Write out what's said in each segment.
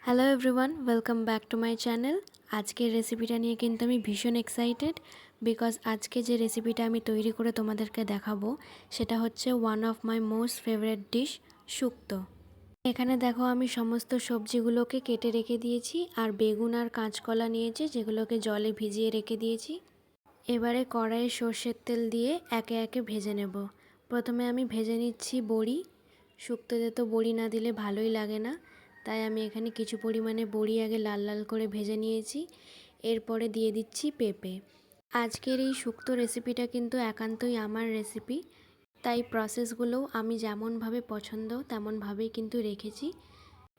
Hello everyone, welcome back to my channel. আজকের রেসিপিটা নিয়ে কিন্তু আমি ভীষণ এক্সাইটেড বিকজ আজকে যে রেসিপিটা আমি তৈরি করে তোমাদেরকে দেখাবো সেটা হচ্ছে one of my most favourite dish, shukto. এখানে দেখো আমি সমস্ত সবজিগুলোকে কেটে রেখে দিয়েছি আর বেগুন আর কাঁচকলা নিয়েছি যেগুলোকে জলে ভিজিয়ে রেখে দিয়েছি। এবারে কড়াইয়ে সর্ষের তেল দিয়ে একে একে ভেজে নেব। প্রথমে আমি ভেজে নিচ্ছি বড়ি। শুক্তোতে তো বড়ি না দিলে ভালোই লাগে না, তাই আমি এখানে কিছু পরিমাণে বড়ি আগে লাল লাল করে ভেজে নিয়েছি। এরপরে দিয়ে দিচ্ছি পেঁপে। আজকের এই শুক্তো রেসিপিটা কিন্তু একান্তই আমার রেসিপি, তাই প্রসেসগুলোও আমি যেমনভাবে পছন্দ তেমনভাবেই কিন্তু রেখেছি।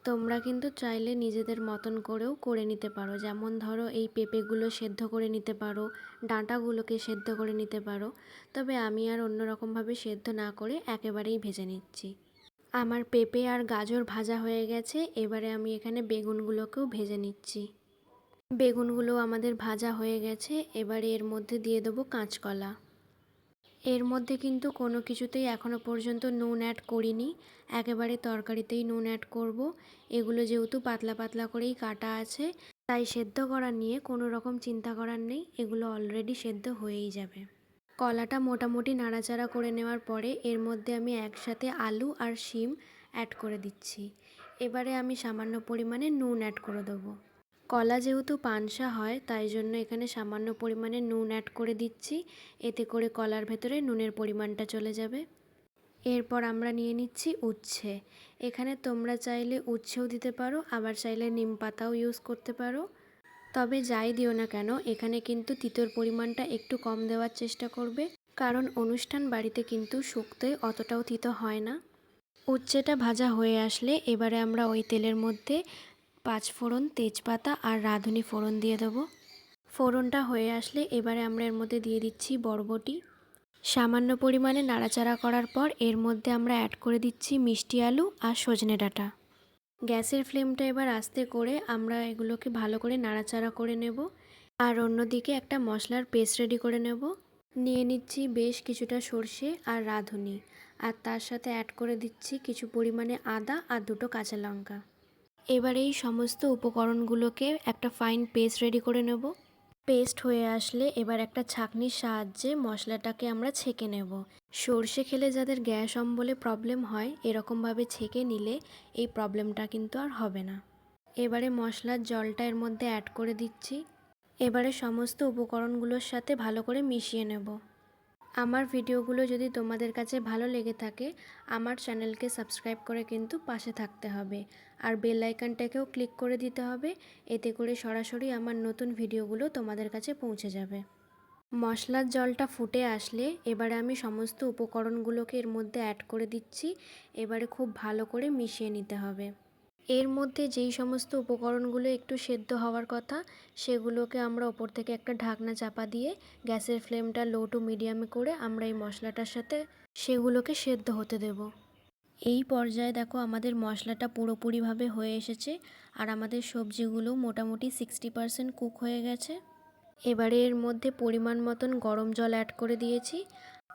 তোমরা কিন্তু চাইলে নিজেদের মতন করেও করে নিতে পারো, যেমন ধরো এই পেঁপেগুলো সেদ্ধ করে নিতে পারো, ডাঁটাগুলোকে সেদ্ধ করে নিতে পারো, তবে আমি আর অন্যরকমভাবে সেদ্ধ না করে একেবারেই ভেজে নিচ্ছি। আমার পেঁপে আর গাজর ভাজা হয়ে গেছে, এবারে আমি এখানে বেগুনগুলোকেও ভেজে নিচ্ছি। বেগুনগুলো আমাদের ভাজা হয়ে গেছে, এবারে এর মধ্যে দিয়ে দেবো কাঁচকলা। এর মধ্যে কিন্তু কোনো কিছুতেই এখনও পর্যন্ত নুন অ্যাড করিনি, একেবারে তরকারিতেই নুন অ্যাড করব। এগুলো যেহেতু পাতলা পাতলা করেই কাটা আছে, তাই সেদ্ধ করা নিয়ে কোনো রকম চিন্তা করার নেই, এগুলো অলরেডি সেদ্ধ হয়েই যাবে। কলাটা মোটামুটি নাড়াচাড়া করে নেওয়ার পরে এর মধ্যে আমি একসাথে আলু আর শিম অ্যাড করে দিচ্ছি। এবারে আমি সামান্য পরিমাণে নুন অ্যাড করে দেবো। কলা যেহেতু পানসা হয় তাই জন্য এখানে সামান্য পরিমাণে নুন অ্যাড করে দিচ্ছি, এতে করে কলার ভেতরে নুনের পরিমাণটা চলে যাবে। এরপর আমরা নিয়ে নিচ্ছি উচ্ছে। এখানে তোমরা চাইলে উচ্ছেও দিতে পারো, আবার চাইলে নিম পাতাও ইউজ করতে পারো। তবে যাই দিও না কেন এখানে কিন্তু তিতোর পরিমাণটা একটু কম দেওয়ার চেষ্টা করবে, কারণ অনুষ্ঠান বাড়িতে কিন্তু শুক্তোয় অতটাও তিতো হয় না। উচ্ছেটা ভাজা হয়ে আসলে এবারে আমরা ওই তেলের মধ্যে পাঁচফোড়ন, তেজপাতা আর রাঁধুনি ফোড়ন দিয়ে দেবো। ফোড়নটা হয়ে আসলে এবারে আমরা এর মধ্যে দিয়ে দিচ্ছি বরবটি। সামান্য পরিমাণে নাড়াচাড়া করার পর এর মধ্যে আমরা অ্যাড করে দিচ্ছি মিষ্টি আলু আর সজনে ডাঁটা। গ্যাসের ফ্লেমটা এবার আস্তে করে আমরা এগুলোকে ভালো করে নাড়াচাড়া করে নেব। আর অন্যদিকে একটা মশলার পেস্ট রেডি করে নেব। নিয়ে নিচ্ছি বেশ কিছুটা সর্ষে আর রাঁধুনি, আর তার সাথে অ্যাড করে দিচ্ছি কিছু পরিমাণে আদা আর দুটো কাঁচা লঙ্কা। এবার এই সমস্ত উপকরণগুলোকে একটা ফাইন পেস্ট রেডি করে নেব। পেস্ট হয়ে আসলে এবার একটা ছাঁকনির সাহায্যে মশলাটাকে আমরা ছেঁকে নেব। সর্ষে খেলে যাদের গ্যাস অম্বলে প্রবলেম হয় এরকমভাবে ছেঁকে নিলে এই প্রবলেমটা কিন্তু আর হবে না। এবারে মশলার জলটা এর মধ্যে অ্যাড করে দিচ্ছি। এবারে সমস্ত উপকরণগুলোর সাথে ভালো করে মিশিয়ে নেব। আমার ভিডিওগুলো যদি তোমাদের কাছে ভালো লেগে থাকে আমার চ্যানেলকে সাবস্ক্রাইব করে কিন্তু পাশে থাকতে হবে, আর বেল আইকনটাকেও ক্লিক করে দিতে হবে, এতে করে সরাসরি আমার নতুন ভিডিওগুলো তোমাদের কাছে পৌঁছে যাবে। মশলার জলটা ফুটে আসলে এবারে আমি সমস্ত উপকরণগুলোকে এর মধ্যে অ্যাড করে দিচ্ছি। এবারে খুব ভালো করে মিশিয়ে নিতে হবে। এর মধ্যে যেই সমস্ত উপকরণগুলো একটু সেদ্ধ হওয়ার কথা সেগুলোকে আমরা ওপর থেকে একটা ঢাকনা চাপা দিয়ে গ্যাসের ফ্লেমটা লো টু মিডিয়ামে করে আমরা এই মশলাটার সাথে সেগুলোকে সেদ্ধ হতে দেব। এই পর্যায়ে দেখো আমাদের মশলাটা পুরোপুরিভাবে হয়ে এসেছে আর আমাদের সবজিগুলো মোটামুটি 60% কুক হয়ে গেছে। এবারে এর মধ্যে পরিমাণ মতন গরম জল অ্যাড করে দিয়েছি,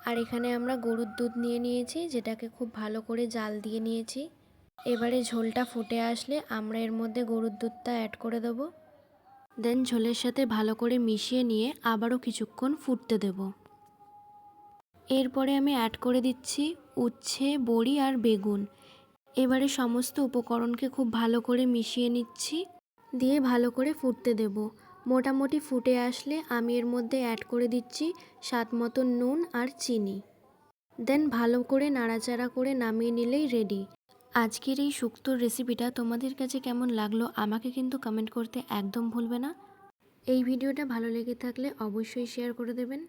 আর এখানে আমরা গরুর দুধ নিয়ে নিয়েছি যেটাকে খুব ভালো করে জাল দিয়ে নিয়েছি। এবারে ঝোলটা ফুটে আসলে আমরা এর মধ্যে গরুর দুধটা অ্যাড করে দেবো। দেন ঝোলের সাথে ভালো করে মিশিয়ে নিয়ে আবারও কিছুক্ষণ ফুটতে দেব। এরপরে আমি অ্যাড করে দিচ্ছি উচ্ছে, বড়ি আর বেগুন। এবারে সমস্ত উপকরণকে খুব ভালো করে মিশিয়ে নিচ্ছি, দিয়ে ভালো করে ফুটতে দেব। মোটামুটি ফুটে আসলে আমি এর মধ্যে অ্যাড করে দিচ্ছি স্বাদ মতন নুন আর চিনি। দেন ভালো করে নাড়াচাড়া করে নামিয়ে নিলেই রেডি। আজকের এই শুক্তোর রেসিপিটা তোমাদের কাছে কেমন লাগলো আমাকে কিন্তু কমেন্ট করতে একদম ভুলবে না। এই ভিডিওটা ভালো লেগে থাকলে অবশ্যই শেয়ার করে দেবেন।